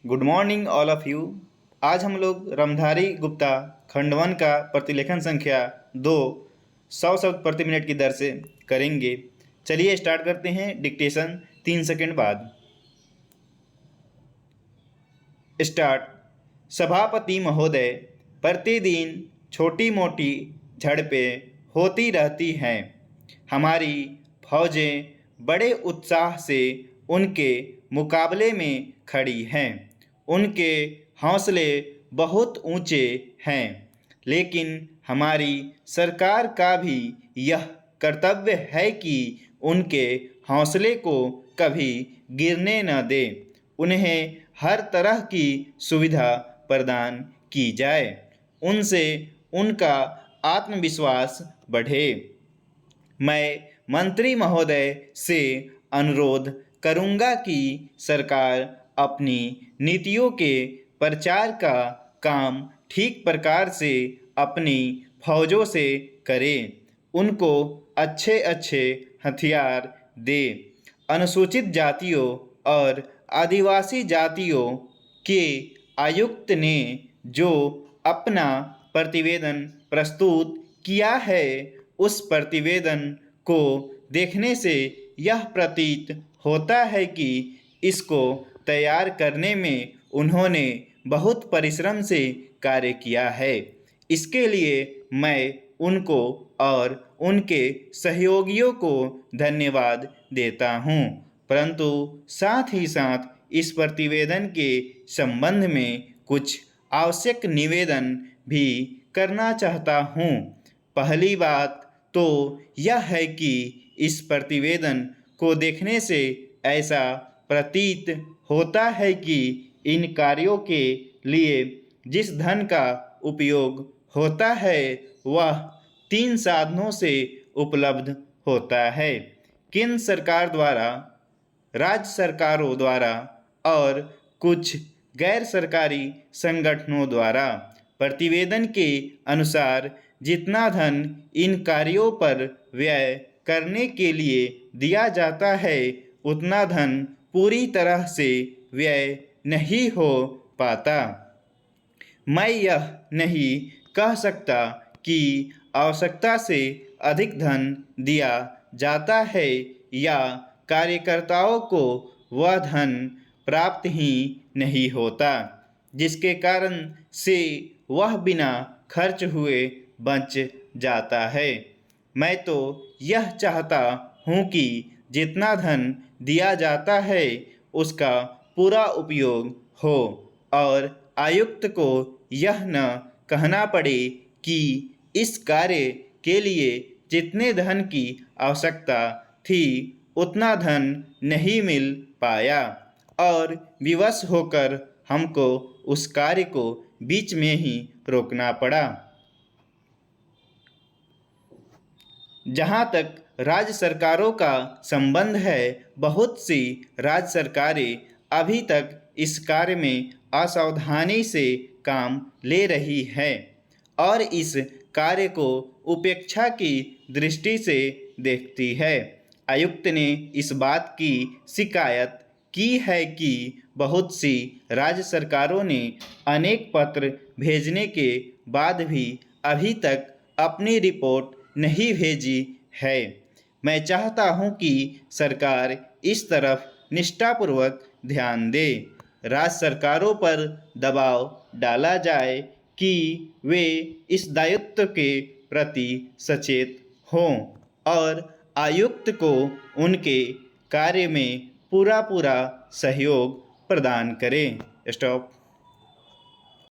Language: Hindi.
Good morning all of you. आज हम लोग रामधारी गुप्ता खंड 1 का प्रतिलेखन संख्या 2 100 शब्द प्रति मिनट की दर से करेंगे। चलिए स्टार्ट करते हैं। डिक्टेशन 3 सेकंड बाद। स्टार्ट। सभापति महोदय, प्रतिदिन छोटी मोटी झड़पें होती रहती हैं। हमारी फौजें बड़े उत्साह से उनके मुकाबले में खड़ी हैं। उनके हौसले बहुत ऊंचे हैं, लेकिन हमारी सरकार का भी यह कर्तव्य है कि उनके हौसले को कभी गिरने न दे। उन्हें हर तरह की सुविधा प्रदान की जाए, उनसे उनका आत्मविश्वास बढ़े। मैं मंत्री महोदय से अनुरोध करूंगा कि सरकार अपनी नीतियों के प्रचार का काम ठीक प्रकार से अपनी फौजों से करे। उनको अच्छे अच्छे हथियार दे। अनुसूचित जातियों और आदिवासी जातियों के आयुक्त ने जो अपना प्रतिवेदन प्रस्तुत किया है, उस प्रतिवेदन को देखने से यह प्रतीत होता है कि इसको तैयार करने में उन्होंने बहुत परिश्रम से कार्य किया है। इसके लिए मैं उनको और उनके सहयोगियों को धन्यवाद देता हूँ, परंतु साथ ही साथ इस प्रतिवेदन के संबंध में कुछ आवश्यक निवेदन भी करना चाहता हूँ। पहली बात तो यह है कि इस प्रतिवेदन को देखने से ऐसा प्रतीत होता है कि इन कार्यों के लिए जिस धन का उपयोग होता है वह 3 साधनों से उपलब्ध होता है: केंद्र सरकार द्वारा, राज्य सरकारों द्वारा और कुछ गैर सरकारी संगठनों द्वारा। प्रतिवेदन के अनुसार जितना धन इन कार्यों पर व्यय करने के लिए दिया जाता है, उतना धन पूरी तरह से व्यय नहीं हो पाता। मैं यह नहीं कह सकता कि आवश्यकता से अधिक धन दिया जाता है या कार्यकर्ताओं को वह धन प्राप्त ही नहीं होता, जिसके कारण से वह बिना खर्च हुए बच जाता है। मैं तो यह चाहता हूँ कि जितना धन दिया जाता है उसका पूरा उपयोग हो और आयुक्त को यह न कहना पड़े कि इस कार्य के लिए जितने धन की आवश्यकता थी उतना धन नहीं मिल पाया और विवश होकर हमको उस कार्य को बीच में ही रोकना पड़ा। जहाँ तक राज्य सरकारों का संबंध है, बहुत सी राज्य सरकारें अभी तक इस कार्य में असावधानी से काम ले रही है और इस कार्य को उपेक्षा की दृष्टि से देखती है। आयुक्त ने इस बात की शिकायत की है कि बहुत सी राज्य सरकारों ने अनेक पत्र भेजने के बाद भी अभी तक अपनी रिपोर्ट नहीं भेजी है। मैं चाहता हूं कि सरकार इस तरफ निष्ठापूर्वक ध्यान दे। राज्य सरकारों पर दबाव डाला जाए कि वे इस दायित्व के प्रति सचेत हों और आयुक्त को उनके कार्य में पूरा सहयोग प्रदान करें। स्टॉप।